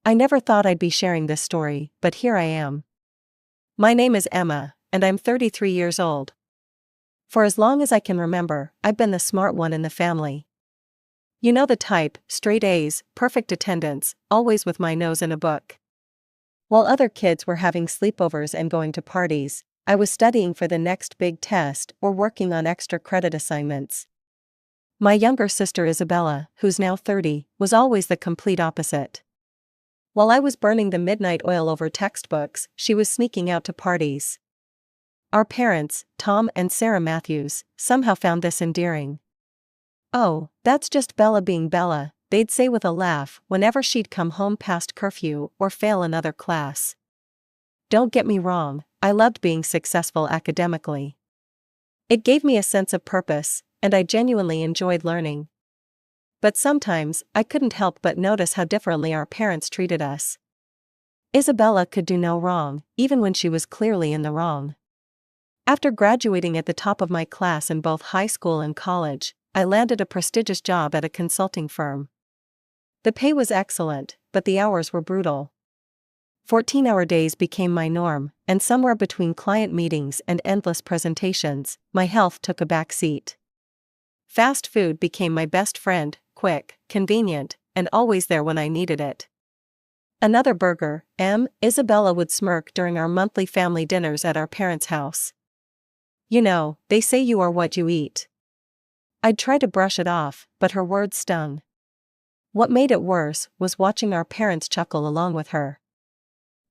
I never thought I'd be sharing this story, but here I am. My name is Emma, and I'm 33 years old. For as long as I can remember, I've been the smart one in the family. You know the type, straight A's, perfect attendance, always with my nose in a book. While other kids were having sleepovers and going to parties, I was studying for the next big test or working on extra credit assignments. My younger sister Isabella, who's now 30, was always the complete opposite. While I was burning the midnight oil over textbooks, she was sneaking out to parties. Our parents, Tom and Sarah Matthews, somehow found this endearing. "Oh, that's just Bella being Bella," they'd say with a laugh whenever she'd come home past curfew or fail another class. Don't get me wrong, I loved being successful academically. It gave me a sense of purpose, and I genuinely enjoyed learning. But sometimes, I couldn't help but notice how differently our parents treated us. Isabella could do no wrong, even when she was clearly in the wrong. After graduating at the top of my class in both high school and college, I landed a prestigious job at a consulting firm. The pay was excellent, but the hours were brutal. 14-hour days became my norm, and somewhere between client meetings and endless presentations, my health took a back seat. Fast food became my best friend, quick, convenient, and always there when I needed it. "Another burger, Isabella would smirk during our monthly family dinners at our parents' house. "You know, they say you are what you eat." I'd try to brush it off, but her words stung. What made it worse was watching our parents chuckle along with her.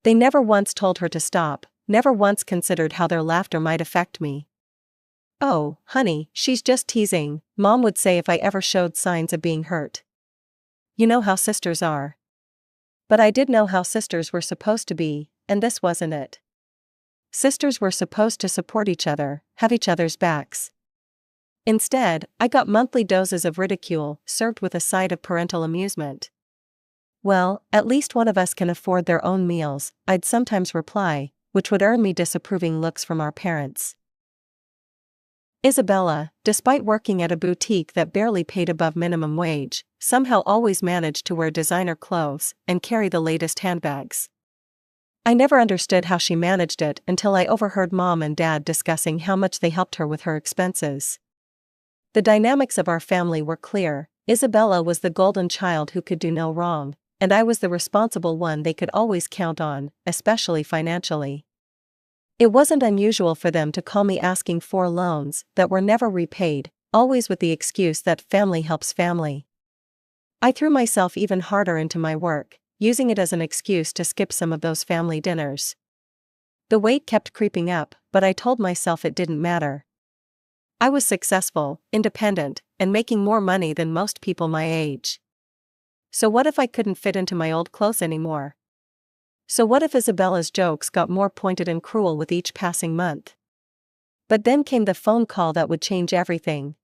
They never once told her to stop, never once considered how their laughter might affect me. "Oh, honey, she's just teasing," Mom would say if I ever showed signs of being hurt. You know how sisters are. But I did know how sisters were supposed to be, and this wasn't it. Sisters were supposed to support each other, have each other's backs. Instead, I got monthly doses of ridicule, served with a side of parental amusement. "Well, at least one of us can afford their own meals," I'd sometimes reply, which would earn me disapproving looks from our parents. Isabella, despite working at a boutique that barely paid above minimum wage, somehow always managed to wear designer clothes and carry the latest handbags. I never understood how she managed it until I overheard Mom and Dad discussing how much they helped her with her expenses. The dynamics of our family were clear. Isabella was the golden child who could do no wrong, and I was the responsible one they could always count on, especially financially. It wasn't unusual for them to call me asking for loans that were never repaid, always with the excuse that family helps family. I threw myself even harder into my work, using it as an excuse to skip some of those family dinners. The weight kept creeping up, but I told myself it didn't matter. I was successful, independent, and making more money than most people my age. So what if I couldn't fit into my old clothes anymore? So what if Isabella's jokes got more pointed and cruel with each passing month? But then came the phone call that would change everything.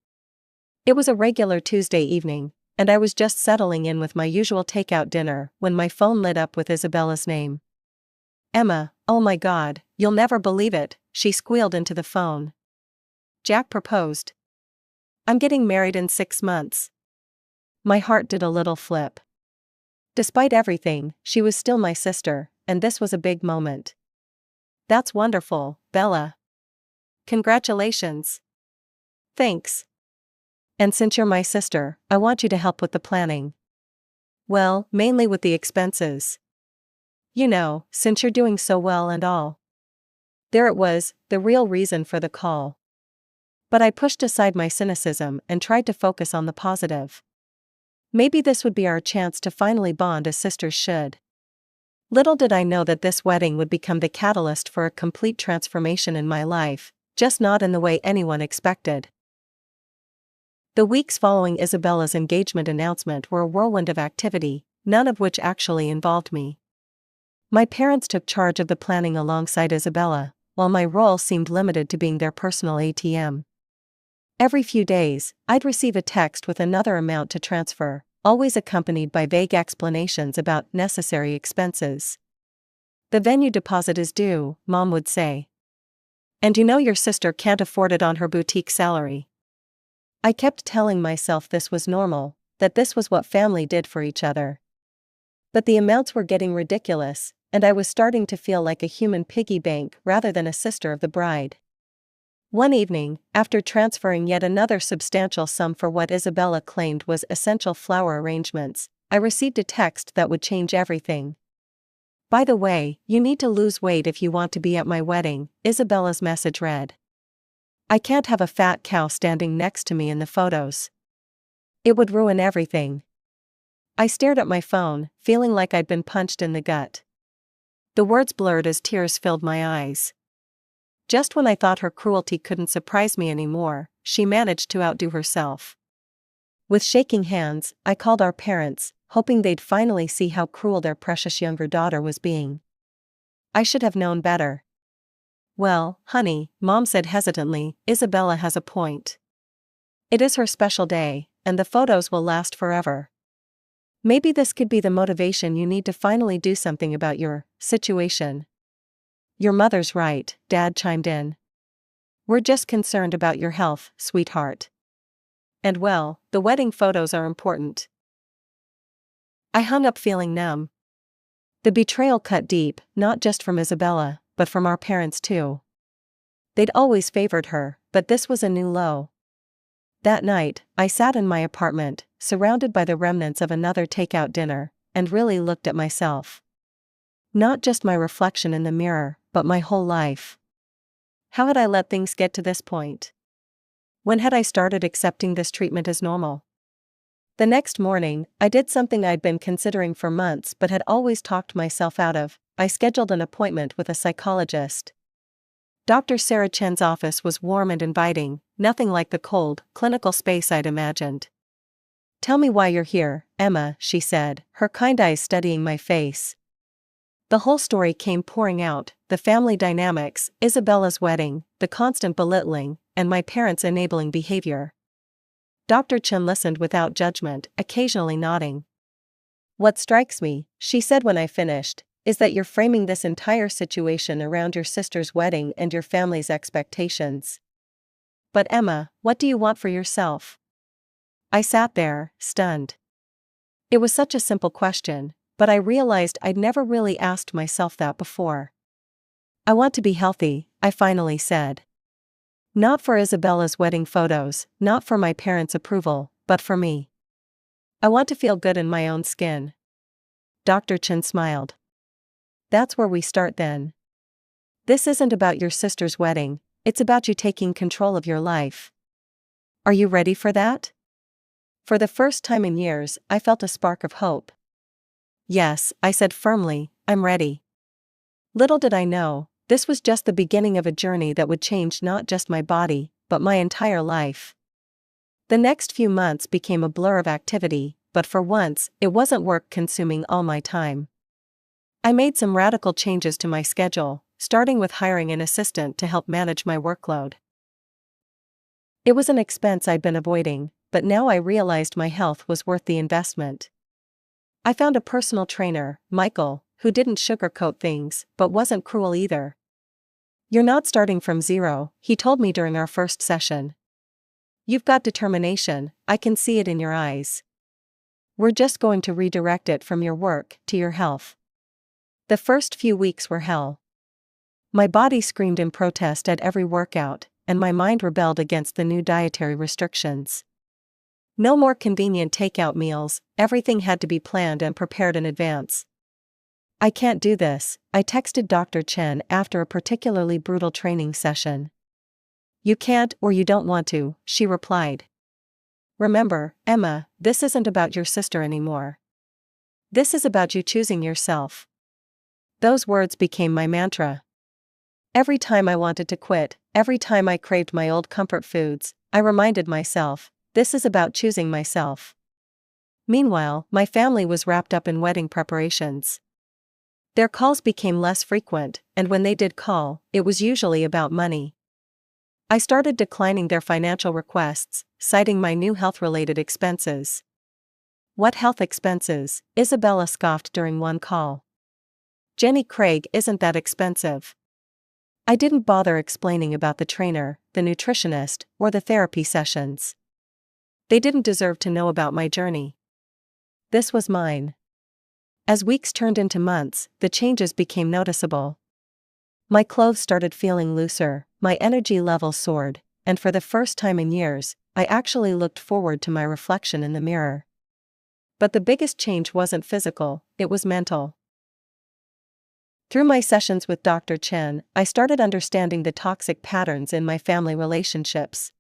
It was a regular Tuesday evening, and I was just settling in with my usual takeout dinner when my phone lit up with Isabella's name. "Emma, oh my God, you'll never believe it," she squealed into the phone. "Jack proposed. I'm getting married in 6 months." My heart did a little flip. Despite everything, she was still my sister, and this was a big moment. "That's wonderful, Bella. Congratulations." "Thanks. And since you're my sister, I want you to help with the planning." "Well, mainly with the expenses. You know, since you're doing so well and all." There it was, the real reason for the call. But I pushed aside my cynicism and tried to focus on the positive. Maybe this would be our chance to finally bond as sisters should. Little did I know that this wedding would become the catalyst for a complete transformation in my life, just not in the way anyone expected. The weeks following Isabella's engagement announcement were a whirlwind of activity, none of which actually involved me. My parents took charge of the planning alongside Isabella, while my role seemed limited to being their personal ATM. Every few days, I'd receive a text with another amount to transfer, always accompanied by vague explanations about necessary expenses. "The venue deposit is due," Mom would say. "And you know your sister can't afford it on her boutique salary." I kept telling myself this was normal, that this was what family did for each other. But the amounts were getting ridiculous, and I was starting to feel like a human piggy bank rather than a sister of the bride. One evening, after transferring yet another substantial sum for what Isabella claimed was essential flower arrangements, I received a text that would change everything. "By the way, you need to lose weight if you want to be at my wedding," Isabella's message read. "I can't have a fat cow standing next to me in the photos. It would ruin everything." I stared at my phone, feeling like I'd been punched in the gut. The words blurred as tears filled my eyes. Just when I thought her cruelty couldn't surprise me anymore, she managed to outdo herself. With shaking hands, I called our parents, hoping they'd finally see how cruel their precious younger daughter was being. I should have known better. "Well, honey," Mom said hesitantly, "Isabella has a point. It is her special day, and the photos will last forever. Maybe this could be the motivation you need to finally do something about your situation." "Your mother's right," Dad chimed in. "We're just concerned about your health, sweetheart. And well, the wedding photos are important." I hung up feeling numb. The betrayal cut deep, not just from Isabella, but from our parents too. They'd always favored her, but this was a new low. That night, I sat in my apartment, surrounded by the remnants of another takeout dinner, and really looked at myself. Not just my reflection in the mirror, but my whole life. How had I let things get to this point? When had I started accepting this treatment as normal? The next morning, I did something I'd been considering for months but had always talked myself out of. I scheduled an appointment with a psychologist. Dr. Sarah Chen's office was warm and inviting, nothing like the cold, clinical space I'd imagined. "Tell me why you're here, Emma," she said, her kind eyes studying my face. The whole story came pouring out: the family dynamics, Isabella's wedding, the constant belittling, and my parents' enabling behavior. Dr. Chen listened without judgment, occasionally nodding. "What strikes me," she said when I finished, "is that you're framing this entire situation around your sister's wedding and your family's expectations. But Emma, what do you want for yourself?" I sat there, stunned. It was such a simple question, but I realized I'd never really asked myself that before. "I want to be healthy," I finally said. "Not for Isabella's wedding photos, not for my parents' approval, but for me. I want to feel good in my own skin." Dr. Chen smiled. "That's where we start then. This isn't about your sister's wedding, it's about you taking control of your life. Are you ready for that?" For the first time in years, I felt a spark of hope. "Yes," I said firmly, "I'm ready." Little did I know, this was just the beginning of a journey that would change not just my body, but my entire life. The next few months became a blur of activity, but for once, it wasn't work consuming all my time. I made some radical changes to my schedule, starting with hiring an assistant to help manage my workload. It was an expense I'd been avoiding, but now I realized my health was worth the investment. I found a personal trainer, Michael, who didn't sugarcoat things, but wasn't cruel either. "You're not starting from zero," he told me during our first session. "You've got determination, I can see it in your eyes. We're just going to redirect it from your work to your health." The first few weeks were hell. My body screamed in protest at every workout, and my mind rebelled against the new dietary restrictions. No more convenient takeout meals, everything had to be planned and prepared in advance. "I can't do this," I texted Dr. Chen after a particularly brutal training session. "You can't or you don't want to," she replied. "Remember, Emma, this isn't about your sister anymore. This is about you choosing yourself." Those words became my mantra. Every time I wanted to quit, every time I craved my old comfort foods, I reminded myself, this is about choosing myself. Meanwhile, my family was wrapped up in wedding preparations. Their calls became less frequent, and when they did call, it was usually about money. I started declining their financial requests, citing my new health-related expenses. "What health expenses?" Isabella scoffed during one call. "Jenny Craig isn't that expensive." I didn't bother explaining about the trainer, the nutritionist, or the therapy sessions. They didn't deserve to know about my journey. This was mine. As weeks turned into months, the changes became noticeable. My clothes started feeling looser, my energy level soared, and for the first time in years, I actually looked forward to my reflection in the mirror. But the biggest change wasn't physical, it was mental. Through my sessions with Dr. Chen, I started understanding the toxic patterns in my family relationships.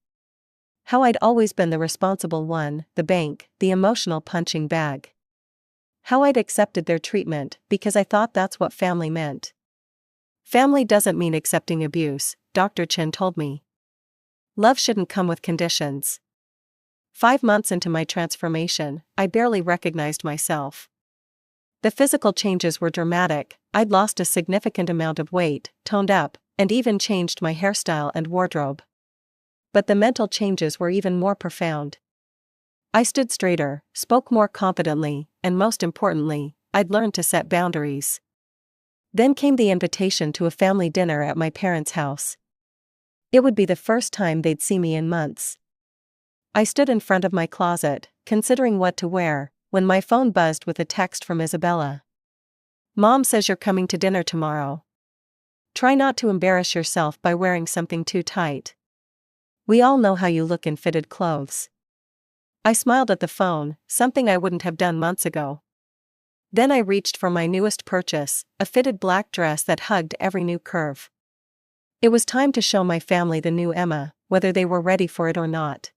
How I'd always been the responsible one, the bank, the emotional punching bag. How I'd accepted their treatment because I thought that's what family meant. Family doesn't mean accepting abuse, Dr. Chen told me. Love shouldn't come with conditions. 5 months into my transformation, I barely recognized myself. The physical changes were dramatic. I'd lost a significant amount of weight, toned up, and even changed my hairstyle and wardrobe. But the mental changes were even more profound. I stood straighter, spoke more confidently, and most importantly, I'd learned to set boundaries. Then came the invitation to a family dinner at my parents' house. It would be the first time they'd see me in months. I stood in front of my closet, considering what to wear, when my phone buzzed with a text from Isabella. "Mom says you're coming to dinner tomorrow. Try not to embarrass yourself by wearing something too tight. We all know how you look in fitted clothes." I smiled at the phone, something I wouldn't have done months ago. Then I reached for my newest purchase, a fitted black dress that hugged every new curve. It was time to show my family the new Emma, whether they were ready for it or not.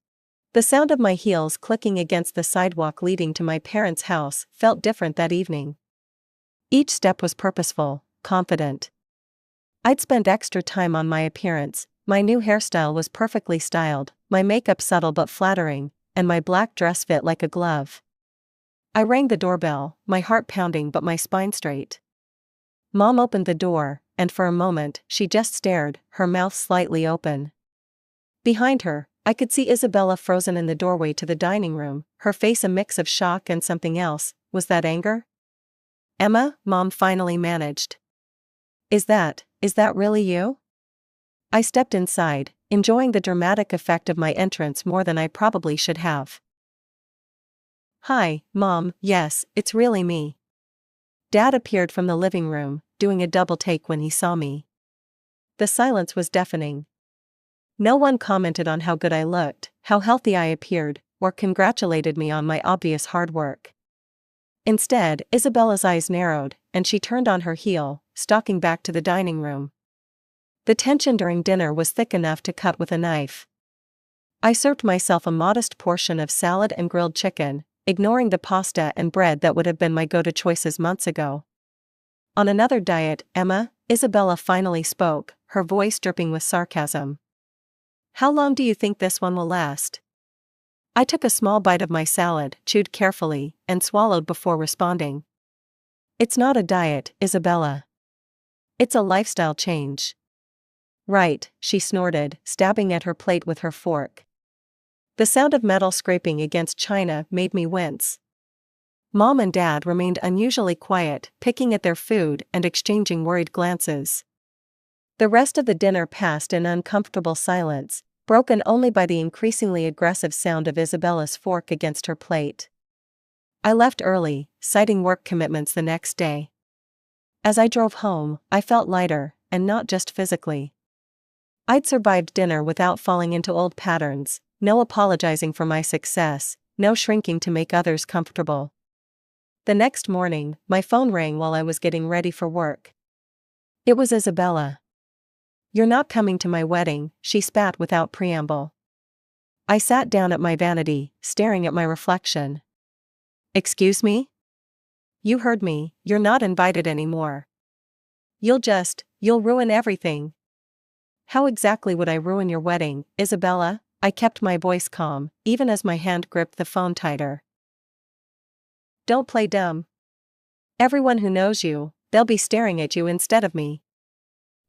The sound of my heels clicking against the sidewalk leading to my parents' house felt different that evening. Each step was purposeful, confident. I'd spent extra time on my appearance, my new hairstyle was perfectly styled, my makeup subtle but flattering, and my black dress fit like a glove. I rang the doorbell, my heart pounding but my spine straight. Mom opened the door, and for a moment, she just stared, her mouth slightly open. Behind her, I could see Isabella frozen in the doorway to the dining room, her face a mix of shock and something else. Was that anger? "Emma," Mom finally managed. Is that really you?" I stepped inside, enjoying the dramatic effect of my entrance more than I probably should have. "Hi, Mom, yes, it's really me." Dad appeared from the living room, doing a double take when he saw me. The silence was deafening. No one commented on how good I looked, how healthy I appeared, or congratulated me on my obvious hard work. Instead, Isabella's eyes narrowed, and she turned on her heel, stalking back to the dining room. The tension during dinner was thick enough to cut with a knife. I served myself a modest portion of salad and grilled chicken, ignoring the pasta and bread that would have been my go-to choices months ago. "On another diet, Emma," Isabella finally spoke, her voice dripping with sarcasm. "How long do you think this one will last?" I took a small bite of my salad, chewed carefully, and swallowed before responding. "It's not a diet, Isabella. It's a lifestyle change." "Right," she snorted, stabbing at her plate with her fork. The sound of metal scraping against china made me wince. Mom and Dad remained unusually quiet, picking at their food and exchanging worried glances. The rest of the dinner passed in uncomfortable silence, broken only by the increasingly aggressive sound of Isabella's fork against her plate. I left early, citing work commitments the next day. As I drove home, I felt lighter, and not just physically. I'd survived dinner without falling into old patterns, no apologizing for my success, no shrinking to make others comfortable. The next morning, my phone rang while I was getting ready for work. It was Isabella. "You're not coming to my wedding," she spat without preamble. I sat down at my vanity, staring at my reflection. "Excuse me?" "You heard me, you're not invited anymore. You'll ruin everything." "How exactly would I ruin your wedding, Isabella?" I kept my voice calm, even as my hand gripped the phone tighter. "Don't play dumb. Everyone who knows you, they'll be staring at you instead of me.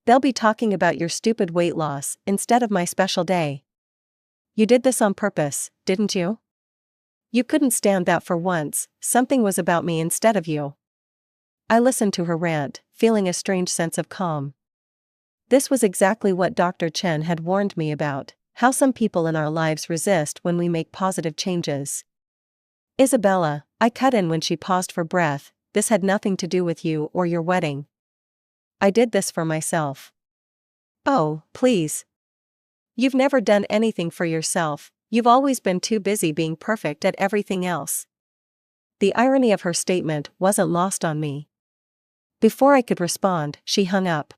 They'll be talking about your stupid weight loss instead of my special day. You did this on purpose, didn't you? You couldn't stand that for once, something was about me instead of you." I listened to her rant, feeling a strange sense of calm. This was exactly what Dr. Chen had warned me about, how some people in our lives resist when we make positive changes. "Isabella," I cut in when she paused for breath, this had nothing to do with you or your wedding. I did this for myself. Oh, please. You've never done anything for yourself, you've always been too busy being perfect at everything else. The irony of her statement wasn't lost on me. Before I could respond, she hung up.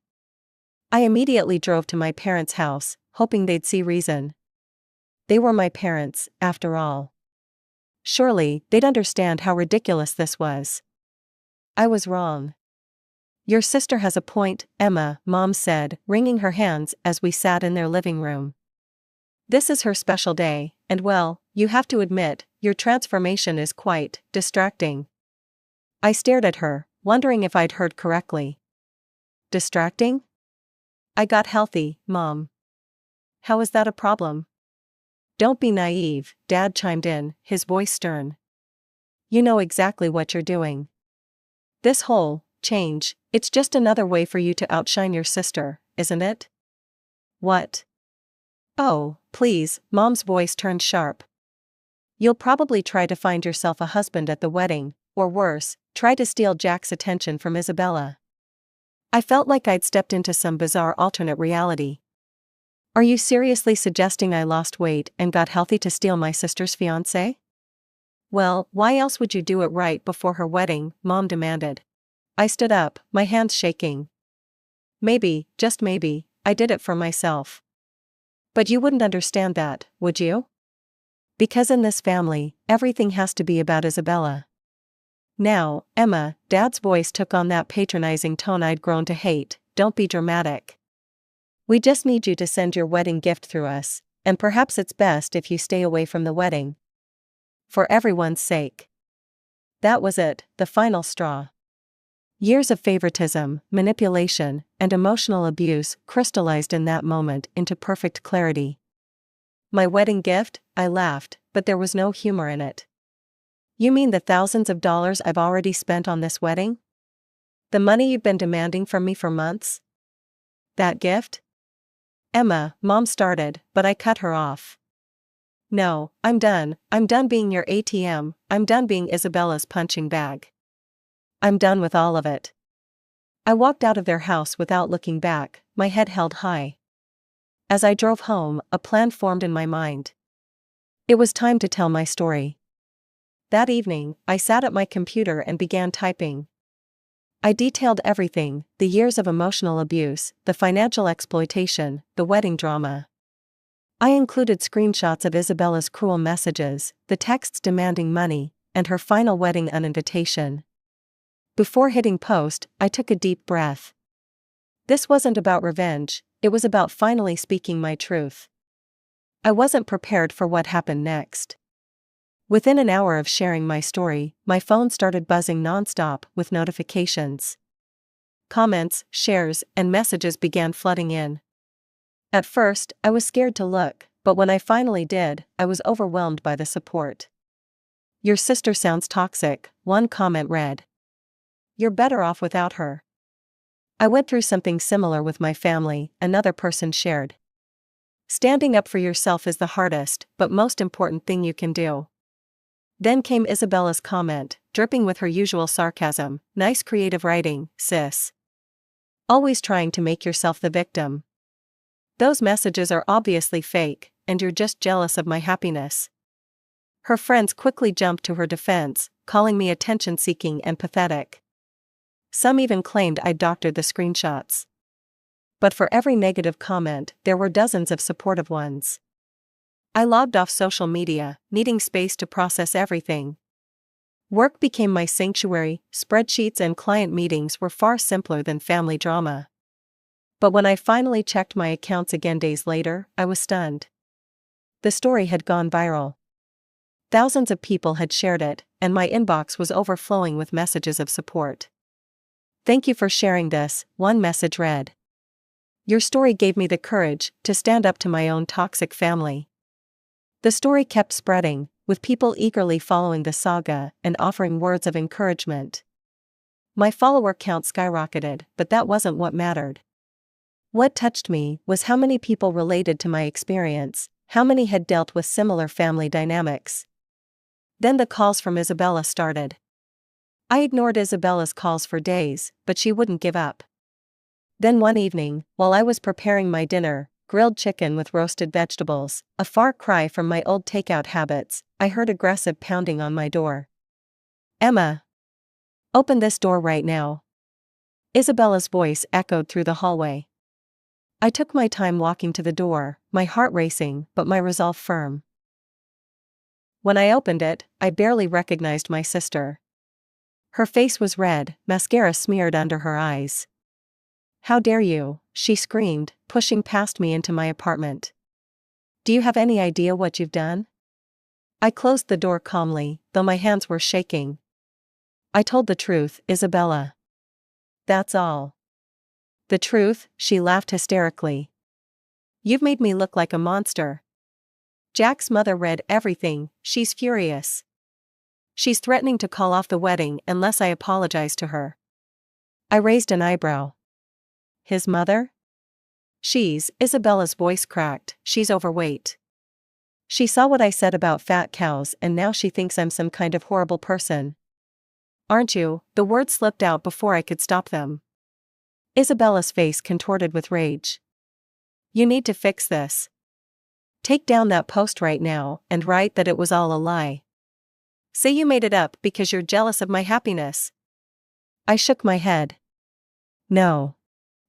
I immediately drove to my parents' house, hoping they'd see reason. They were my parents, after all. Surely, they'd understand how ridiculous this was. I was wrong. Your sister has a point, Emma, Mom said, wringing her hands as we sat in their living room. This is her special day, and well, you have to admit, your transformation is quite distracting. I stared at her, wondering if I'd heard correctly. Distracting? I got healthy, Mom. How is that a problem? Don't be naive, Dad chimed in, his voice stern. You know exactly what you're doing. This whole change, it's just another way for you to outshine your sister, isn't it? What? Oh, please, Mom's voice turned sharp. You'll probably try to find yourself a husband at the wedding, or worse, try to steal Jack's attention from Isabella. I felt like I'd stepped into some bizarre alternate reality. Are you seriously suggesting I lost weight and got healthy to steal my sister's fiancé? Well, why else would you do it right before her wedding? Mom demanded. I stood up, my hands shaking. Maybe, just maybe, I did it for myself. But you wouldn't understand that, would you? Because in this family, everything has to be about Isabella. Now, Emma, Dad's voice took on that patronizing tone I'd grown to hate. Don't be dramatic. We just need you to send your wedding gift through us, and perhaps it's best if you stay away from the wedding. For everyone's sake. That was it, the final straw. Years of favoritism, manipulation, and emotional abuse crystallized in that moment into perfect clarity. My wedding gift? I laughed, but there was no humor in it. You mean the thousands of dollars I've already spent on this wedding? The money you've been demanding from me for months? That gift? Emma, Mom started, but I cut her off. No, I'm done being your ATM, I'm done being Isabella's punching bag. I'm done with all of it. I walked out of their house without looking back, my head held high. As I drove home, a plan formed in my mind. It was time to tell my story. That evening, I sat at my computer and began typing. I detailed everything, the years of emotional abuse, the financial exploitation, the wedding drama. I included screenshots of Isabella's cruel messages, the texts demanding money, and her final wedding invitation. Before hitting post, I took a deep breath. This wasn't about revenge, it was about finally speaking my truth. I wasn't prepared for what happened next. Within an hour of sharing my story, my phone started buzzing nonstop with notifications. Comments, shares, and messages began flooding in. At first, I was scared to look, but when I finally did, I was overwhelmed by the support. Your sister sounds toxic, one comment read. You're better off without her. I went through something similar with my family, another person shared. Standing up for yourself is the hardest, but most important thing you can do. Then came Isabella's comment, dripping with her usual sarcasm. Nice creative writing, sis. Always trying to make yourself the victim. Those messages are obviously fake, and you're just jealous of my happiness. Her friends quickly jumped to her defense, calling me attention-seeking and pathetic. Some even claimed I'd doctored the screenshots. But for every negative comment, there were dozens of supportive ones. I logged off social media, needing space to process everything. Work became my sanctuary, spreadsheets and client meetings were far simpler than family drama. But when I finally checked my accounts again days later, I was stunned. The story had gone viral. Thousands of people had shared it, and my inbox was overflowing with messages of support. Thank you for sharing this, one message read. Your story gave me the courage to stand up to my own toxic family. The story kept spreading, with people eagerly following the saga and offering words of encouragement. My follower count skyrocketed, but that wasn't what mattered. What touched me was how many people related to my experience, how many had dealt with similar family dynamics. Then the calls from Isabella started. I ignored Isabella's calls for days, but she wouldn't give up. Then one evening, while I was preparing my dinner, grilled chicken with roasted vegetables, a far cry from my old takeout habits, I heard aggressive pounding on my door. "Emma! Open this door right now." Isabella's voice echoed through the hallway. I took my time walking to the door, my heart racing but my resolve firm. When I opened it, I barely recognized my sister. Her face was red, mascara smeared under her eyes. "How dare you," she screamed, pushing past me into my apartment. "Do you have any idea what you've done?" I closed the door calmly, though my hands were shaking. "I told the truth, Isabella. That's all." "The truth?" she laughed hysterically. "You've made me look like a monster." "Jack's mother read everything, she's furious. She's threatening to call off the wedding unless I apologize to her." I raised an eyebrow. "His mother?" Isabella's voice cracked, "she's overweight. She saw what I said about fat cows and now she thinks I'm some kind of horrible person." "Aren't you?" The words slipped out before I could stop them. Isabella's face contorted with rage. "You need to fix this. Take down that post right now and write that it was all a lie. Say you made it up because you're jealous of my happiness." I shook my head. "No."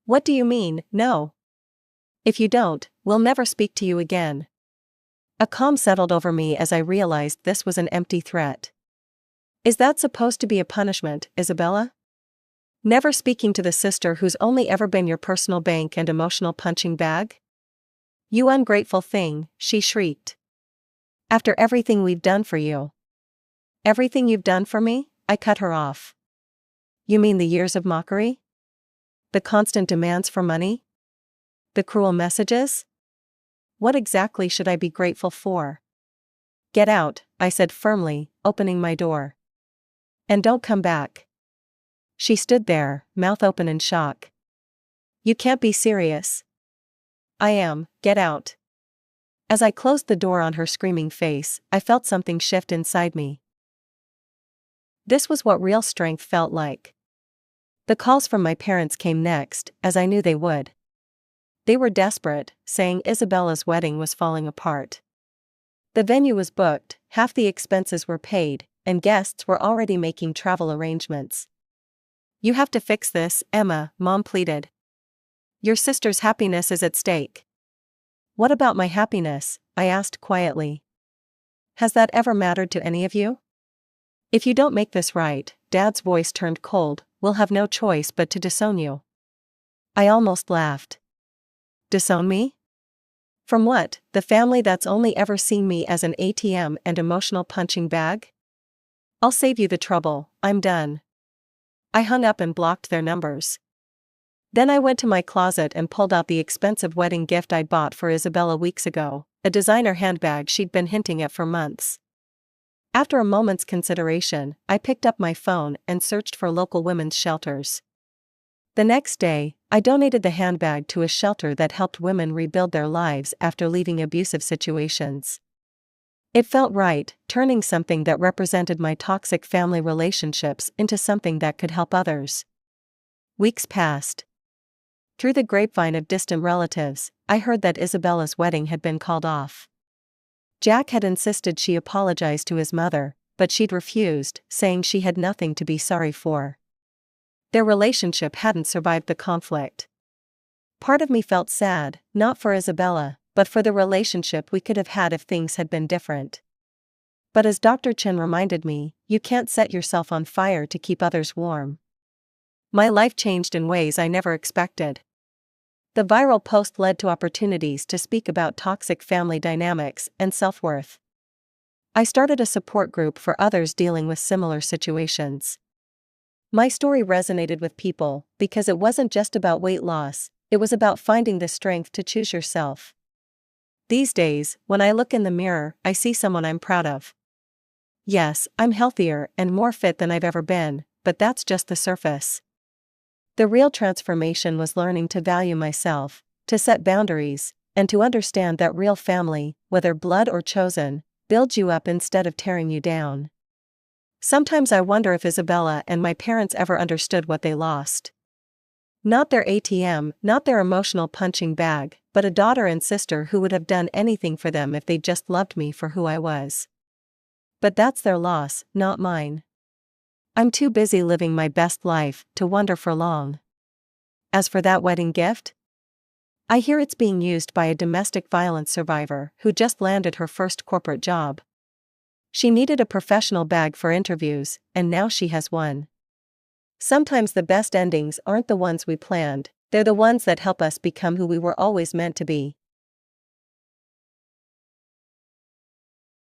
"What do you mean, no? If you don't, we'll never speak to you again." A calm settled over me as I realized this was an empty threat. Is that supposed to be a punishment, Isabella? Never speaking to the sister who's only ever been your personal bank and emotional punching bag? "You ungrateful thing," she shrieked. "After everything we've done for you." "Everything you've done for me?" I cut her off. "You mean the years of mockery? The constant demands for money? The cruel messages? What exactly should I be grateful for?" "Get out," I said firmly, opening my door. "And don't come back." She stood there, mouth open in shock. "You can't be serious." "I am, get out." As I closed the door on her screaming face, I felt something shift inside me. This was what real strength felt like. The calls from my parents came next, as I knew they would. They were desperate, saying Isabella's wedding was falling apart. The venue was booked, half the expenses were paid, and guests were already making travel arrangements. "You have to fix this, Emma," Mom pleaded. "Your sister's happiness is at stake." "What about my happiness?" I asked quietly. "Has that ever mattered to any of you? If you don't make this right," Dad's voice turned cold, "we'll have no choice but to disown you." I almost laughed. Disown me? From what, the family that's only ever seen me as an ATM and emotional punching bag? "I'll save you the trouble, I'm done." I hung up and blocked their numbers. Then I went to my closet and pulled out the expensive wedding gift I'd bought for Isabella weeks ago, a designer handbag she'd been hinting at for months. After a moment's consideration, I picked up my phone and searched for local women's shelters. The next day, I donated the handbag to a shelter that helped women rebuild their lives after leaving abusive situations. It felt right, turning something that represented my toxic family relationships into something that could help others. Weeks passed. Through the grapevine of distant relatives, I heard that Isabella's wedding had been called off. Jack had insisted she apologize to his mother, but she'd refused, saying she had nothing to be sorry for. Their relationship hadn't survived the conflict. Part of me felt sad, not for Isabella, but for the relationship we could have had if things had been different. But as Dr. Chen reminded me, you can't set yourself on fire to keep others warm. My life changed in ways I never expected. The viral post led to opportunities to speak about toxic family dynamics and self-worth. I started a support group for others dealing with similar situations. My story resonated with people because it wasn't just about weight loss, it was about finding the strength to choose yourself. These days, when I look in the mirror, I see someone I'm proud of. Yes, I'm healthier and more fit than I've ever been, but that's just the surface. The real transformation was learning to value myself, to set boundaries, and to understand that real family, whether blood or chosen, builds you up instead of tearing you down. Sometimes I wonder if Isabella and my parents ever understood what they lost. Not their ATM, not their emotional punching bag, but a daughter and sister who would have done anything for them if they just loved me for who I was. But that's their loss, not mine. I'm too busy living my best life to wonder for long. As for that wedding gift, I hear it's being used by a domestic violence survivor who just landed her first corporate job. She needed a professional bag for interviews, and now she has one. Sometimes the best endings aren't the ones we planned, they're the ones that help us become who we were always meant to be.